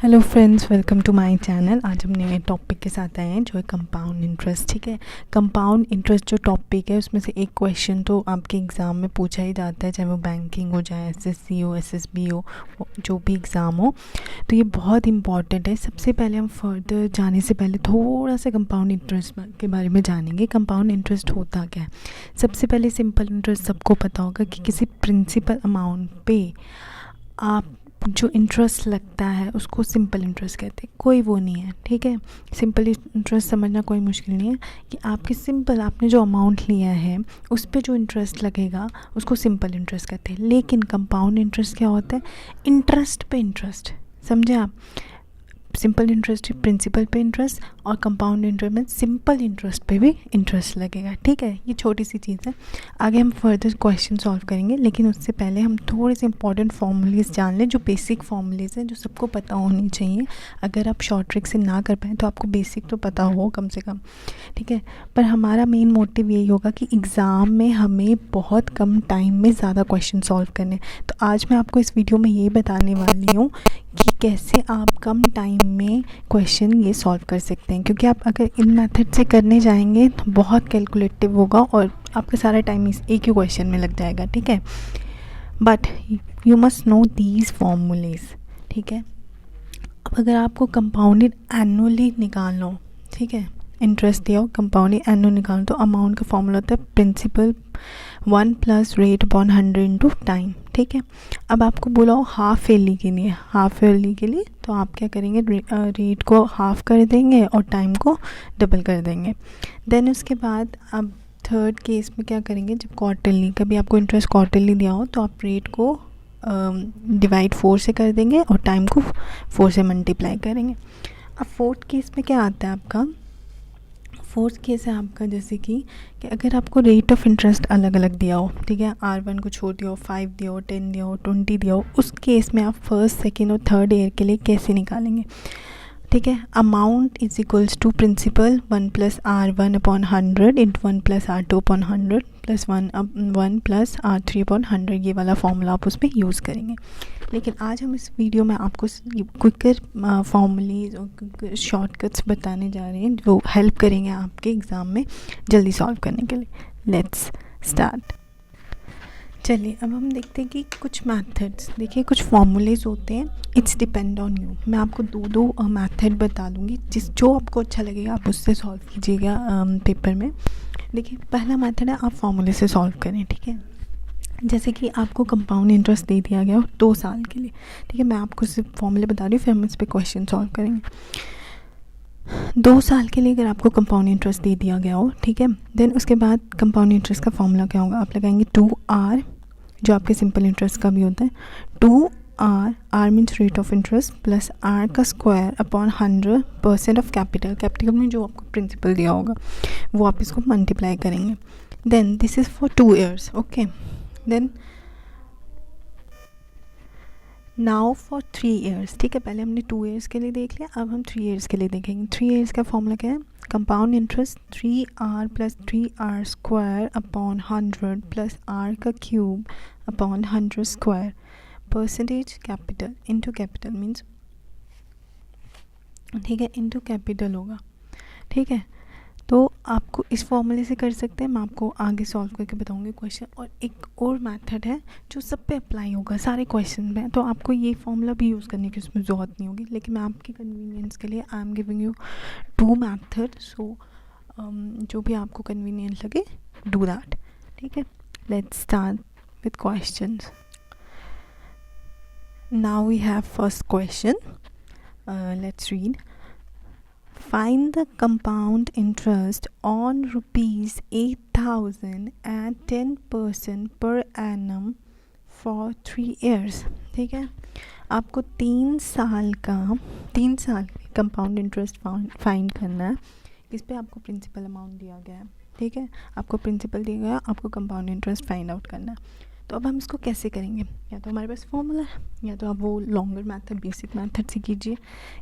Hello friends, welcome to my channel. आज हम नए टॉपिक के साथ आए हैं जो है कंपाउंड इंटरेस्ट। ठीक है, कंपाउंड इंटरेस्ट जो टॉपिक है उसमें से एक क्वेश्चन तो आपके एग्ज़ाम में पूछा ही जाता है, चाहे वो बैंकिंग हो, चाहे एसएससी हो, एसएसबी हो, जो भी एग्ज़ाम हो। तो ये बहुत इंपॉर्टेंट है। सबसे पहले हम फर्दर जाने से पहले थोड़ा सा कंपाउंड इंटरेस्ट के बारे में जानेंगे। कंपाउंड इंटरेस्ट होता क्या है? सबसे पहले सिंपल इंटरेस्ट सबको पता होगा कि किसी प्रिंसिपल अमाउंट पे आप जो इंटरेस्ट लगता है उसको सिंपल इंटरेस्ट कहते हैं। कोई वो नहीं है, ठीक है। सिंपल इंटरेस्ट समझना कोई मुश्किल नहीं है कि आपने जो अमाउंट लिया है उस पे जो इंटरेस्ट लगेगा उसको सिंपल इंटरेस्ट कहते हैं। लेकिन कंपाउंड इंटरेस्ट क्या होता है? इंटरेस्ट पे इंटरेस्ट, समझे आप? सिंपल इंटरेस्ट प्रिंसिपल पे इंटरेस्ट, और कंपाउंड इंटरेस्ट में सिंपल इंटरेस्ट पे भी इंटरेस्ट लगेगा। ठीक है, ये छोटी सी चीज़ है। आगे हम फर्दर क्वेश्चन सॉल्व करेंगे, लेकिन उससे पहले हम थोड़े से इंपॉर्टेंट फॉर्मूलेज जान लें, जो बेसिक फॉर्मूलेज हैं जो सबको पता होनी चाहिए। अगर आप शॉर्ट ट्रिक से ना कर पाएँ तो आपको बेसिक तो पता हो कम से कम, ठीक है। पर हमारा मेन मोटिव यही होगा कि एग्ज़ाम में हमें बहुत कम टाइम में ज़्यादा क्वेश्चन सॉल्व करने। तो आज मैं आपको इस वीडियो में ये बताने वाली हूँ कि कैसे आप कम टाइम में क्वेश्चन ये सॉल्व कर सकते हैं, क्योंकि आप अगर इन मेथड से करने जाएंगे तो बहुत कैलकुलेटिव होगा और आपका सारा टाइम इस एक ही क्वेश्चन में लग जाएगा, ठीक है। But you must know these formulas, ठीक है। अब अगर आपको कंपाउंडेड एनुअली निकालना हो, ठीक है, इंटरेस्ट दिया हो, कंपाउंडेड एनुअल निकालना, तो अमाउंट का फॉर्मूला होता है प्रिंसिपल 1 + रेट अपॉन 100 × टाइम, ठीक है। अब आपको बोला हो हाफ ईयरली के लिए तो आप क्या करेंगे? रेट को हाफ कर देंगे और टाइम को डबल कर देंगे। देन उसके बाद अब थर्ड केस में क्या करेंगे? जब क्वार्टरली, कभी आपको इंटरेस्ट क्वार्टरली दिया हो तो आप रेट को डिवाइड 4 से कर देंगे और टाइम को 4 से मल्टीप्लाई करेंगे। अब फोर्थ केस में क्या आता है आपका? फोर्थ केस है आपका जैसे कि अगर आपको रेट ऑफ इंटरेस्ट अलग अलग दिया हो, ठीक है, R1 को छोड़ दिया हो, 5 दिया हो, 10 दिया हो, 20 दिया हो, उस केस में आप फर्स्ट, सेकेंड और थर्ड ईयर के लिए कैसे निकालेंगे? ठीक है, amount is equals to principal 1 + R1 upon 100 into 1 + R2 upon 100 plus 1 + R3 upon 100। ये वाला फॉर्मूला आप उसमें यूज़ करेंगे। लेकिन आज हम इस वीडियो में आपको क्विकर फॉर्मूलेज और शॉर्टकट्स बताने जा रहे हैं जो हेल्प करेंगे आपके एग्ज़ाम में जल्दी सॉल्व करने के लिए। Let's start. चलिए अब हम देखते हैं कि कुछ मेथड्स, देखिए कुछ फॉर्मूलेज होते हैं, इट्स डिपेंड ऑन यू। मैं आपको दो मेथड बता दूंगी, जो आपको अच्छा लगेगा आप उससे सॉल्व कीजिएगा पेपर में। देखिए पहला मेथड है, आप फॉर्मूले से सॉल्व करें, ठीक है। जैसे कि आपको कंपाउंड इंटरेस्ट दे दिया गया 2 साल के लिए, ठीक है। मैं आपको सिर्फ फॉर्मूले बता रही हूँ, फिर हम इस पर क्वेश्चन सॉल्व करेंगे। 2 साल के लिए अगर आपको कंपाउंड इंटरेस्ट दे दिया गया हो, ठीक है, देन उसके बाद कंपाउंड इंटरेस्ट का फॉर्मूला क्या होगा? आप लगाएंगे 2R, जो आपके सिंपल इंटरेस्ट का भी होता है, 2R means rate of interest, plus R का स्क्वायर अपॉन 100% ऑफ कैपिटल में जो आपको प्रिंसिपल दिया होगा वो आप इसको मल्टीप्लाई करेंगे। Then this is for 2 years, okay. Then now for 3 years, ठीक है। पहले हमने 2 years के लिए देख लिया, अब हम 3 years के लिए देखेंगे। 3 years का फॉर्मूला क्या है? Compound interest 3R + 3R square upon 100 plus R का cube upon 100 square, percentage capital into capital means, ठीक है, इनटू कैपिटल होगा, ठीक है। तो आपको इस फॉर्मूले से कर सकते हैं, मैं आपको आगे सॉल्व करके बताऊंगी क्वेश्चन। और एक और मेथड है जो सब पे अप्लाई होगा सारे क्वेश्चन में, तो आपको ये फॉर्मूला भी यूज़ करने की उसमें ज़रूरत नहीं होगी, लेकिन मैं आपकी कन्वीनियंस के लिए I am giving you 2 method. So जो भी आपको कन्वीनियंट लगे डू दैट, ठीक है। Let's start with questions. Now we have first question, let's read. Find the compound interest on rupees 8,000 at 10% per annum for 3 years, ठीक है। आपको 3 साल कंपाउंड इंटरेस्ट फाइंड करना है। इस पे आपको प्रिंसिपल अमाउंट दिया गया है, ठीक है, आपको प्रिंसिपल दिया गया, आपको कंपाउंड इंटरेस्ट फाइंड आउट करना है। तो अब हम इसको कैसे करेंगे? या तो हमारे पास फॉर्मूला है, या तो आप वो लॉन्गर मेथड, बेसिक मेथड से कीजिए,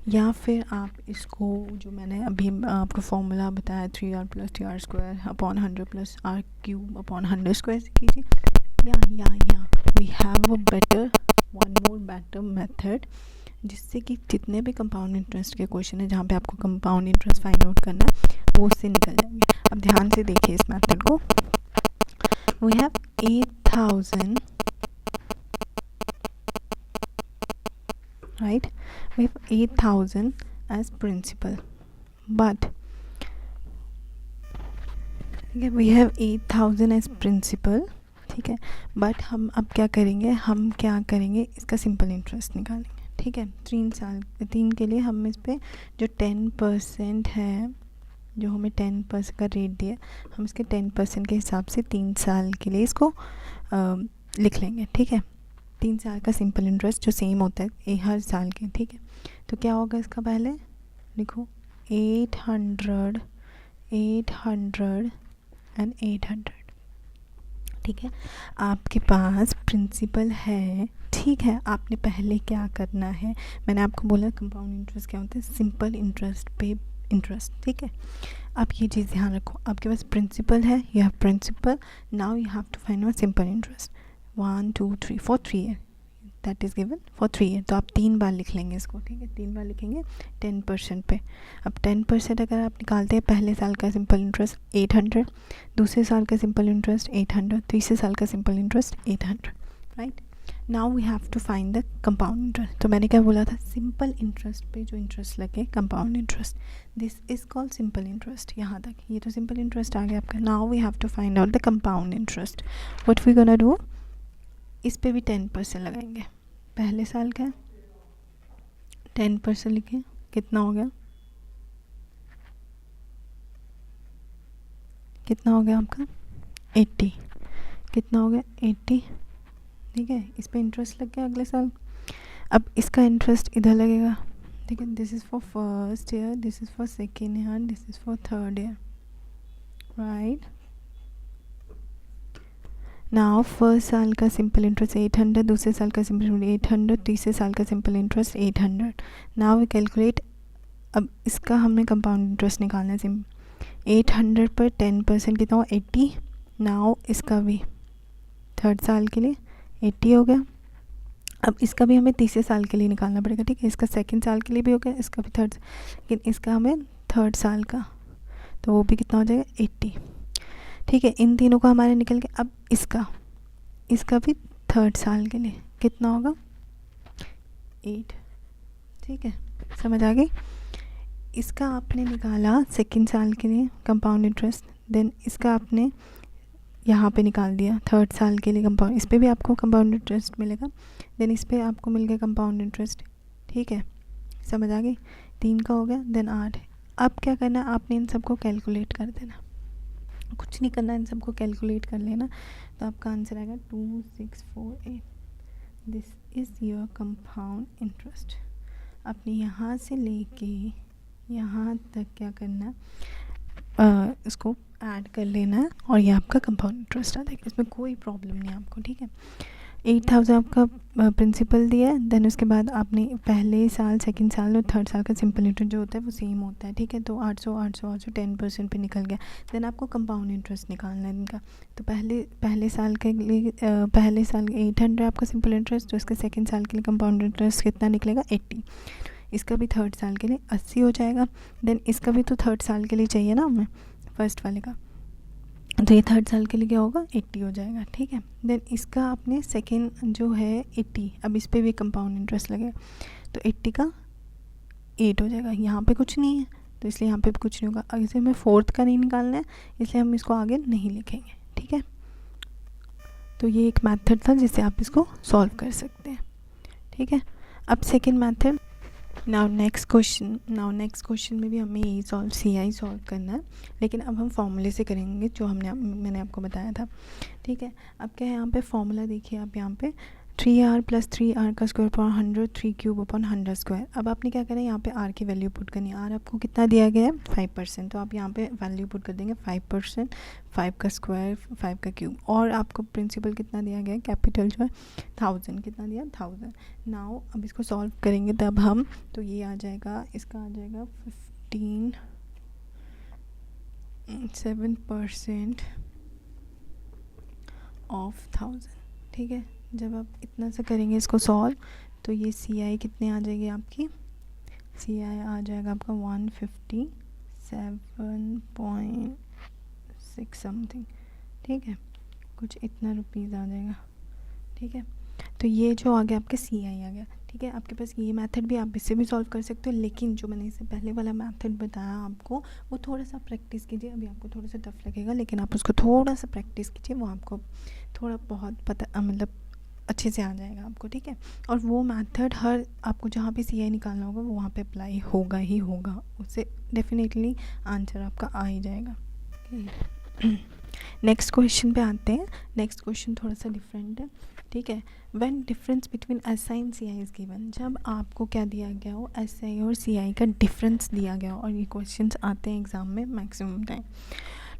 या फिर आप इसको जो मैंने अभी आपको फॉर्मूला बताया 3R + 3R square upon 100 plus R cube upon 100 square से कीजिए, या we have one more better method जिससे कि जितने भी कंपाउंड इंटरेस्ट के क्वेश्चन है जहाँ पे आपको कंपाउंड इंटरेस्ट फाइंड आउट करना है वो उससे निकल जाएंगे। अब ध्यान से देखिए इस मेथड को। We have 8,000, right, we have 8,000 as principal, but we have 8,000 as principal, ठीक है, बट हम अब क्या करेंगे, इसका सिंपल इंटरेस्ट निकालेंगे, ठीक है। 3 के लिए हम इस पर जो 10% है, जो हमें 10% का रेट दिया, हम इसके 10% के हिसाब से 3 साल के लिए इसको लिख लेंगे, ठीक है। 3 साल का सिंपल इंटरेस्ट जो सेम होता है हर साल के, ठीक है। तो क्या होगा इसका, पहले लिखो 800 एंड 800, ठीक है। आपके पास प्रिंसिपल है, ठीक है। आपने पहले क्या करना है, मैंने आपको बोला कंपाउंड इंटरेस्ट क्या होता है, सिंपल इंटरेस्ट पे इंटरेस्ट, ठीक है। आप ये चीज़ ध्यान रखो, आपके पास प्रिंसिपल है, you have principal, now you have to find out simple interest. 1 2 3 for 3 year, that is given for 3 year. तो आप 3 बार लिख लेंगे इसको, ठीक है, 3 बार लिखेंगे 10% पे। अब 10% अगर आप निकालते हैं, पहले साल का सिंपल इंटरेस्ट 800, दूसरे साल का सिंपल इंटरेस्ट 800, तीसरे साल का simple interest 800, right. Now we have to find the compound interest. तो मैंने क्या बोला था, सिंपल इंटरेस्ट पे जो इंटरेस्ट लगे compound interest, this is called simple interest. यहाँ तक ये तो सिंपल इंटरेस्ट आ गया आपका। Now we have to find out the compound interest. What we gonna do, इस पे भी 10% लगाएंगे। पहले साल का 10% लिखे, कितना हो गया, आपका 80, कितना हो गया 80, ठीक है। इस पे इंटरेस्ट लग गया अगले साल। अब इसका इंटरेस्ट इधर लगेगा, ठीक है। This is for first year, this is for second year, this is for third year, right. Now first साल का सिंपल इंटरेस्ट 800, दूसरे साल का सिंपल इंटरेस्ट 800, तीसरे साल का simple interest 800। Now we calculate, अब इसका हमने कंपाउंड इंटरेस्ट निकालना है। 800 पर 10% कितना हो, 80। नाउ इसका भी थर्ड साल के लिए 80 हो गया। अब इसका भी हमें तीसरे साल के लिए निकालना पड़ेगा, ठीक है। इसका सेकंड साल के लिए भी हो गया, इसका भी थर्ड, लेकिन इसका हमें थर्ड साल का, तो वो भी कितना हो जाएगा 80, ठीक है। इन तीनों का हमारे निकल गया। अब इसका भी थर्ड साल के लिए कितना होगा 8, ठीक है, समझ आ गई। इसका आपने निकाला सेकंड साल के लिए कंपाउंड इंटरेस्ट, देन इसका आपने यहाँ पे निकाल दिया थर्ड साल के लिए कंपाउंड, इस पर भी आपको कंपाउंड इंटरेस्ट मिलेगा, देन इस पर आपको मिल गया कंपाउंड इंटरेस्ट, ठीक है, समझ आ गई। 3 का हो गया, देन 8। अब क्या करना, आपने इन सबको कैलकुलेट कर देना, कुछ नहीं करना, इन सबको कैलकुलेट कर लेना, तो आपका आंसर आएगा 2648। This is your compound interest. आपने यहाँ से लेके यहाँ तक क्या करना, इसको ऐड कर लेना है और ये आपका कंपाउंड इंटरेस्ट आ जाएगा। इसमें कोई प्रॉब्लम नहीं है आपको, ठीक है। 8,000 आपका प्रिंसिपल दिया है, देन उसके बाद आपने पहले साल, सेकंड साल और थर्ड साल का सिंपल इंटरेस्ट जो होता है वो सेम होता है, ठीक है। तो 800 10% पे निकल गया। देन आपको कंपाउंड इंटरेस्ट निकालना है इनका। तो पहले साल के लिए पहले साल 800 आपका सिंपल इंटरेस्ट, तो इसका सेकेंड साल के लिए कंपाउंड इंटरेस्ट कितना निकलेगा 80। इसका भी थर्ड साल के लिए 80 हो जाएगा। देन इसका भी तो थर्ड साल के लिए चाहिए ना हमें, फर्स्ट वाले का, तो ये थर्ड साल के लिए क्या होगा 80 हो जाएगा, ठीक है। देन इसका आपने सेकेंड जो है 80, अब इस पर भी कंपाउंड इंटरेस्ट लगेगा, तो 80 का 8 हो जाएगा। यहाँ पे कुछ नहीं है तो इसलिए यहाँ पे भी कुछ नहीं होगा। अब इसे हमें फोर्थ का नहीं निकालना है, इसलिए हम इसको आगे नहीं लिखेंगे, ठीक है। तो ये एक मेथड था जिससे आप इसको सॉल्व कर सकते हैं, ठीक है। अब second method, now next question में भी हमें यही CI सॉल्व करना है, लेकिन अब हम फॉर्मूले से करेंगे जो मैंने आपको बताया था, ठीक है। अब क्या है यहाँ पे फॉर्मूला देखिए आप, यहाँ पे 3r + 3r का स्क्वायर अपॉन 100, 3³ स्क्वायर। अब आपने क्या करना है, यहाँ पे r की वैल्यू पुट करनी है। r आपको कितना दिया गया है 5%, तो आप यहाँ पे वैल्यू पुट कर देंगे 5%, 5 का स्क्वायर 5 का क्यूब, और आपको प्रिंसिपल कितना दिया गया है, कैपिटल जो है 1000, कितना दिया 1000। नाउ अब इसको सॉल्व करेंगे तब हम, तो ये आ जाएगा, इसका आ जाएगा 7% ऑफ 1000, ठीक है। जब आप इतना सा करेंगे इसको सॉल्व, तो ये CI कितने आ जाएगी आपकी, CI आ जाएगा आपका 157.6 समथिंग, ठीक है, कुछ इतना रुपीज़ आ जाएगा, ठीक है। तो ये जो आ गया आपका CI आ गया, ठीक है। आपके पास ये मेथड भी, आप इससे भी सॉल्व कर सकते हो, लेकिन जो मैंने इससे पहले वाला मेथड बताया आपको, वो थोड़ा सा प्रैक्टिस कीजिए। अभी आपको थोड़ा सा टफ लगेगा, लेकिन आप उसको थोड़ा सा प्रैक्टिस कीजिए, वो आपको थोड़ा बहुत पता मतलब अच्छे से आ जाएगा आपको, ठीक है। और वो मेथड हर आपको जहाँ पे CI निकालना होगा वो वहाँ पे अप्लाई होगा ही होगा, उससे डेफिनेटली आंसर आपका आ ही जाएगा। नेक्स्ट क्वेश्चन पे आते हैं। नेक्स्ट क्वेश्चन थोड़ा सा डिफरेंट है, ठीक है। When difference between SI and CI is given, जब आपको क्या दिया गया हो, SI और CI का डिफरेंस दिया गया हो, और ये क्वेश्चंस आते हैं एग्ज़ाम में मैक्सिमम टाइम,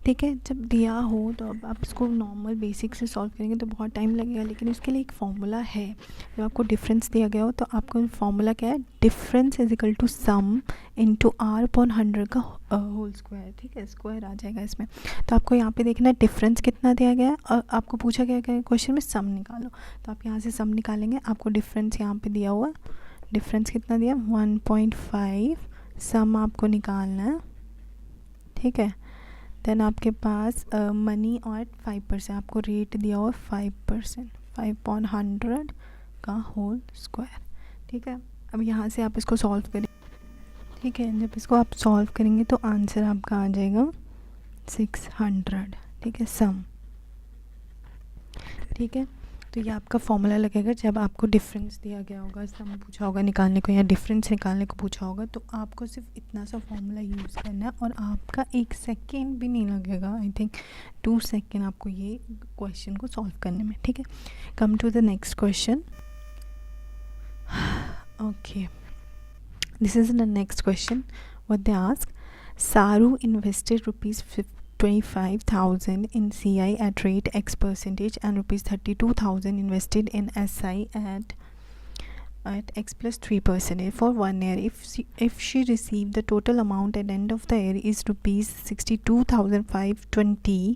ठीक है। जब दिया हो तो अब आप इसको नॉर्मल बेसिक से सॉल्व करेंगे तो बहुत टाइम लगेगा, लेकिन उसके लिए एक फॉर्मूला है। जब आपको डिफरेंस दिया गया हो तो आपको फॉर्मूला क्या है, difference is equal to sum into R upon 100 का होल स्क्वायर, ठीक है, स्क्वायर आ जाएगा इसमें। तो आपको यहाँ पे देखना है डिफरेंस कितना दिया गया है, और आपको पूछा गया है क्वेश्चन में सम निकालो, तो आप यहाँ से सम निकालेंगे। आपको डिफरेंस यहाँ पे दिया हुआ, डिफरेंस कितना दिया 1.5, सम आपको निकालना है, ठीक है। देन आपके पास मनी और 5%, आपको रेट दिया हुआ 5%, 5/100 का होल स्क्वायर, ठीक है। अब यहाँ से आप इसको सॉल्व करें, ठीक है। जब इसको आप सॉल्व करेंगे तो आंसर आपका आ जाएगा 600, ठीक है, सम, ठीक है। तो ये आपका फॉर्मूला लगेगा जब आपको डिफरेंस दिया गया होगा, सम पूछा होगा निकालने को या डिफरेंस निकालने को पूछा होगा, तो आपको सिर्फ इतना सा फॉर्मूला यूज़ करना है और आपका 1 सेकेंड भी नहीं लगेगा, आई थिंक 2 सेकेंड आपको ये क्वेश्चन को सॉल्व करने में, ठीक है। Come to the next question. Okay, this is the next question. What they ask, Saru invested ₹25,000 in CI at rate X percentage and ₹32,000 invested in SI at X plus 3% for 1 year. If she received the total amount at the end of the year is ₹62,520,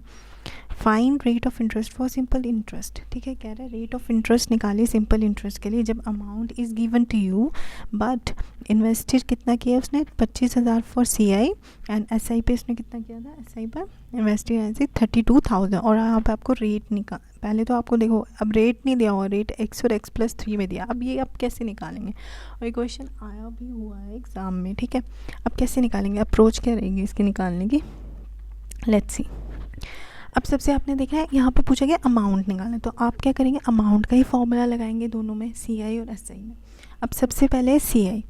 find rate of interest for simple interest, ठीक है। कह रहा है rate of interest निकालिए simple interest के लिए जब amount is given to you, but invested कितना किया उसने 25,000 फॉर CI एंड SI पे उसने कितना किया था, SI पर इन्वेस्टेड ऐसे 32,000, और यहाँ पे आपको रेट निकाल, पहले तो आपको देखो अब रेट नहीं दिया हुआ, रेट X और X प्लस 3 में दिया। अब ये आप कैसे निकालेंगे, और ये क्वेश्चन आया भी हुआ है एग्ज़ाम में, ठीक है। अब कैसे निकालेंगे, अप्रोच क्या रहेगी इसके निकालने की, लेट्स सी। अब सबसे आपने देखा है यहाँ पे पूछा गया अमाउंट निकालना, तो आप क्या करेंगे, अमाउंट का ही फॉर्मूला लगाएंगे दोनों में, CI और SI में। अब सबसे पहले CI,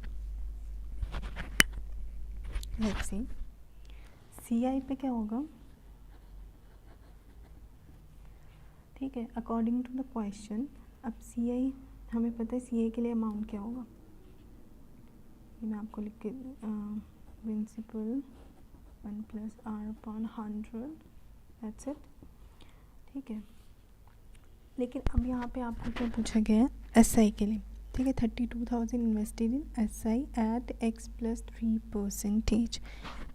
लेट्स सी, CI पे क्या होगा, ठीक है, अकॉर्डिंग टू द क्वेश्चन। अब CI हमें पता है CI के लिए अमाउंट क्या होगा, ये मैं आपको लिख के, प्रिंसिपल 1 + R/100, दैट्स इट, ठीक है। लेकिन अब यहाँ पे आपको क्या पूछा गया है, SI के लिए, ठीक है। 32,000 invested in SI at X plus 3%,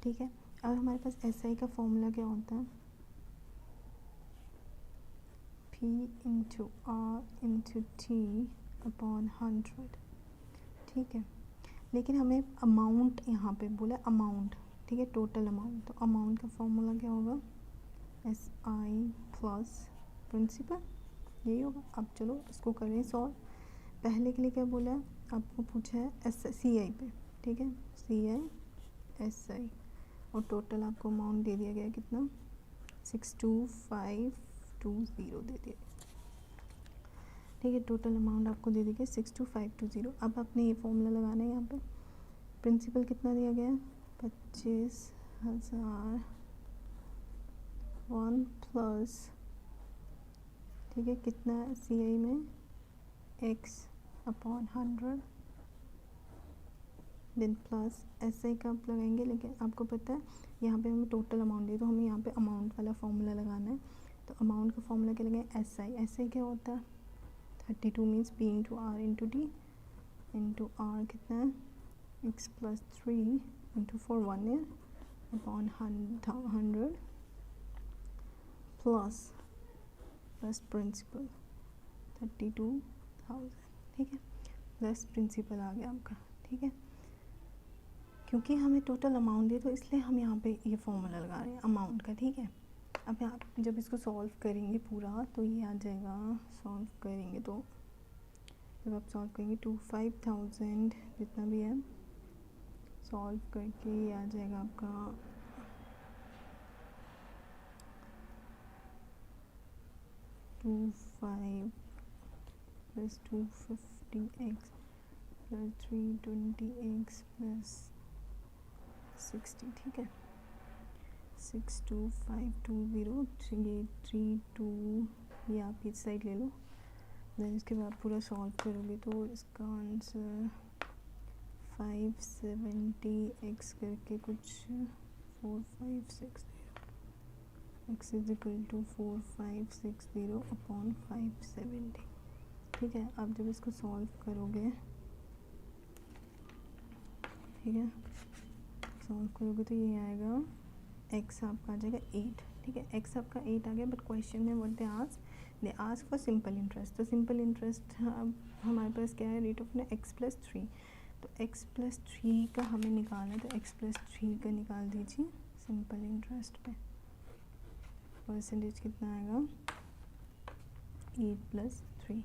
ठीक है। अब हमारे पास SI का फॉर्मूला क्या होता है, P into R into T upon 100, ठीक है। लेकिन हमें अमाउंट यहाँ पे बोला अमाउंट, ठीक है, टोटल अमाउंट, तो अमाउंट का फॉर्मूला क्या होगा, SI प्लस प्रिंसिपल, यही होगा। अब चलो इसको करें सॉल्व। पहले के लिए क्या बोला है, आपको पूछा है CI पे, ठीक है, CI SI, और टोटल आपको अमाउंट दे दिया गया है कितना, 62,520 दे दिया, ठीक है। टोटल अमाउंट आपको दे दी गई 62,520। अब आपने ये फॉर्मूला लगाना है यहाँ पे, प्रिंसिपल कितना दिया गया है 25,000 1 प्लस, ठीक है, कितना CI में X upon 100, then plus SI का आप लगाएंगे, लेकिन आपको पता है यहाँ पे हमें टोटल अमाउंट दी, तो हमें यहाँ पे अमाउंट वाला फॉर्मूला लगाना है। तो अमाउंट का फॉर्मूला क्या लगाए, SI क्या होता है 32 means P into R into D into R कितना है X plus 3 into 4 1 year upon 100 plus principal 32,000, ठीक है। प्लस प्रिंसिपल आ गया आपका, ठीक है। क्योंकि हमें टोटल अमाउंट दिए तो इसलिए हम यहाँ पे ये फॉर्मूला लगा रहे हैं अमाउंट का, ठीक है। अब आप जब इसको सॉल्व करेंगे पूरा तो ये आ जाएगा, सॉल्व करेंगे तो जब आप सॉल्व करेंगे 25,000 जितना भी है सॉल्व करके ये आ जाएगा आपका 25 plus 250x plus 320x plus 60, ठीक है। 62520 ये 32 ये आप इस साइड ले लो। देन इसके बाद पूरा सॉल्व करोगे तो इसका आंसर 570x करके कुछ 4560 x is equal to 4560 upon 570, ठीक है। आप जब इसको सॉल्व करोगे, ठीक है, सॉल्व करोगे तो ये आएगा x आपका आ जाएगा 8, ठीक है। x आपका 8 आ गया, बट क्वेश्चन में what they ask for simple interest. तो सिंपल इंटरेस्ट हमारे पास क्या है, रेट ऑफ x प्लस 3, तो x प्लस 3 का हमें निकालना है, तो x प्लस 3 का निकाल दीजिए सिंपल इंटरेस्ट पे। परसेंटेज कितना आएगा 8 प्लस 3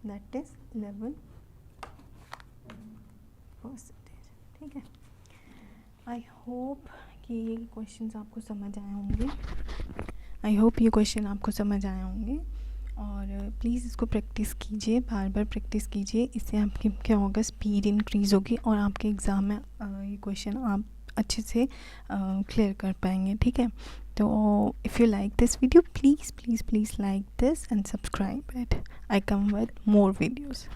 दैट इज 11%, ठीक है। आई होप कि ये क्वेश्चंस आपको समझ आए होंगे, आई होप ये क्वेश्चन आपको समझ आए होंगे। और प्लीज़ इसको प्रैक्टिस कीजिए, बार बार प्रैक्टिस कीजिए, इससे आपकी क्या होगा, स्पीड इंक्रीज़ होगी और आपके एग्ज़ाम में ये क्वेश्चन आप अच्छे से क्लियर कर पाएंगे, ठीक है। तो if you like this video please please please like this and subscribe it. I come with more videos.